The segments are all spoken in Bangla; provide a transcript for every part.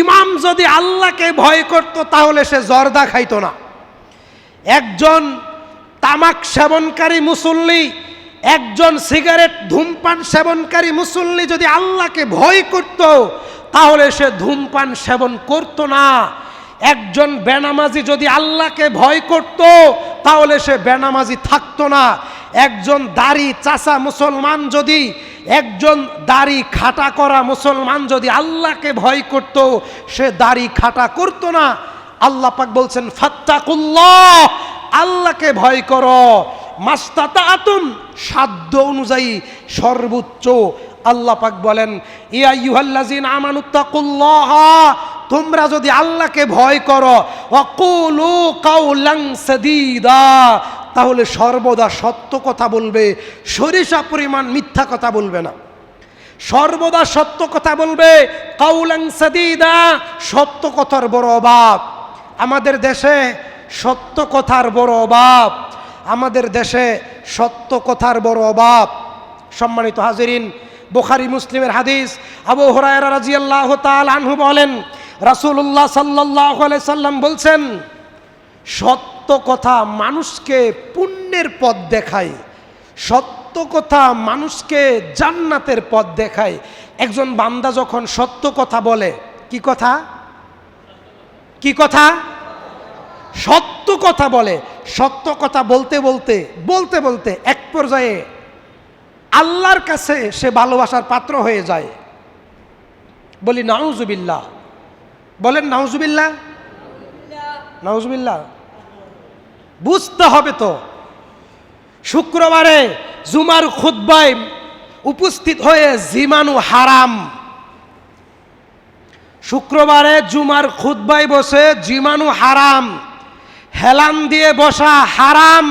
ইমাম যদি আল্লাহকে ভয় করত তাহলে সে জর্দা খাইতো না। একজন তামাক সেবনকারী মুসল্লি, একজন সিগারেট ধূমপান সেবনকারী মুসল্লি যদি আল্লাহকে ভয় করত তাহলে সে ধূমপান সেবন করত না। একজন বেনামাজি যদি আল্লাহকে ভয় করত তাহলে সে বেনামাজি থাকতো না। একজন দাড়ি চাচা মুসলমান যদি, একজন দাড়ি খাটা করা মুসলমান যদি আল্লাহকে ভয় করত সে দাড়ি খাটা করতো না। আল্লাহ পাক বলছেন ফাত্তাকুল্লাহ, আল্লাহকে ভয় করো, মাস্তাতাতুম, সাধ্য অনুযায়ী সর্বোচ্চ। আল্লাহ পাক বলেন ইয়া আইয়ুহাল্লাযিনা আমানুত্তাকুল্লাহ, তোমরা যদি আল্লাহকে ভয় করো, ওয়াকুলু কাওলান সাদীদা, তাহলে সর্বদা সত্য কথা বলবে, সরিষা পরিমাণ মিথ্যা কথা বলবে না। সর্বদা সত্য কথা বলবে, কাওলান সাদীদা, সত্য কথার বড় অভাব আমাদের দেশে, সত্য কথার বড় অভাব আমাদের দেশে, সত্য কথার বড় অভাব। সম্মানিত হাজিরিন, বুখারী মুসলিমের হাদিস, আবু হুরায়রা রাদিয়াল্লাহু তাআলা আনহু বলেন রাসূলুল্লাহ সাল্লাল্লাহু আলাইহি সাল্লাম বলছেন, সত্য কথা মানুষকে পুণ্যের পথ দেখায়, সত্য কথা মানুষকে জান্নাতের পথ দেখায়। একজন বান্দা যখন সত্য কথা বলে, কি কথা? কি কথা? সত্য কথা বলে। সত্য কথা বলতে বলতে বলতে বলতে এক পর্যায়ে আল্লাহর কাছে সে ভালোবাসার পাত্র হয়ে যায়। বলি নাউজুবিল্লাহ, বলেন নাউজুবিল্লাহ, নাউজুবিল্লাহ। বুঝতে হবে তো, শুক্রবারে জুমার খুতবায় উপস্থিত হয়ে জীবাণু হারাম। শুক্রবারে জুমার খুতবায় বসে জীবাণু হারাম, হেলান দিয়ে বসা হারাম,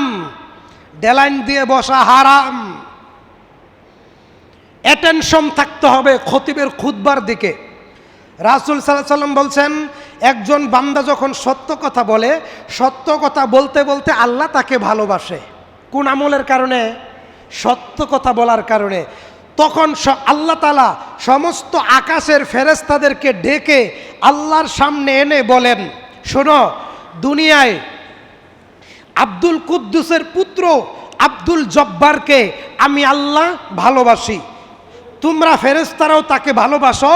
ডেলাইন দিয়ে বসা হারাম। অ্যাটেনশন থাকতে হবে খতিবের খুতবার দিকে। রাসূল সাল্লাল্লাহু আলাইহি সাল্লাম বলছেন, একজন বান্দা যখন সত্য কথা বলে, সত্য কথা বলতে বলতে আল্লাহ তাকে ভালোবাসে। কোন আমলের কারণে? সত্য কথা বলার কারণে। তখন আল্লাহ তাআলা সমস্ত আকাশের ফেরেশতাদেরকে ডেকে আল্লাহর সামনে এনে বলেন, শোনো, দুনিয়ায় আব্দুল কুদ্দুসের পুত্র আব্দুল জব্বারকে আমি আল্লাহ ভালোবাসি, তোমরা ফেরেশতারাও তাকে ভালোবাসো।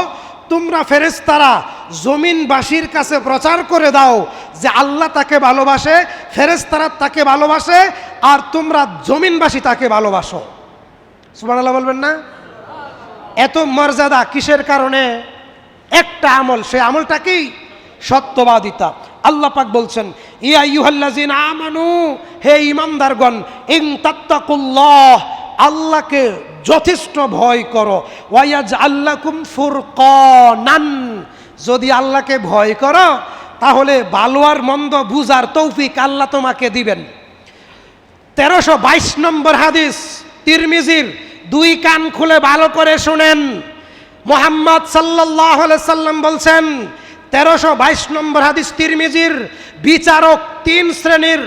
তোমরা ফেরেশতারা জমিনবাসীর কাছে প্রচার করে দাও যে আল্লাহ তাকে ভালোবাসে, ফেরেশতারা তাকে ভালোবাসে, আর তোমরা জমিনবাসী তাকে ভালোবাসো। সুবহানাল্লাহ বলবেন না? এত মর্যাদা কিসের কারণে? একটা আমল, সে আমলটা কি? সত্যবাদিতা। আল্লাহ পাক বলছেন ইয়া আইয়ুহাল্লাযিনা আমানু, হে ঈমানদারগণ, ইন তাত্তাকুল্লাহ, আল্লাহকে যথেষ্ট ভয় করো, ওয়ায়াজআল লাকুম ফুরকানান, যদি আল্লাহকে ভয় করো তাহলে ভালো আর মন্দ বুঝার তৌফিক আল্লাহ তোমাকে দিবেন। 1322 নম্বর হাদিস তিরমিজির, দুই কান খুলে ভালো করে শুনেন। মুহাম্মদ সাল্লাল্লাহু আলাইহি সাল্লাম বলছেন, 1322 নম্বর হাদিস তিরমিজির, বিচারক তিন শ্রেণীর।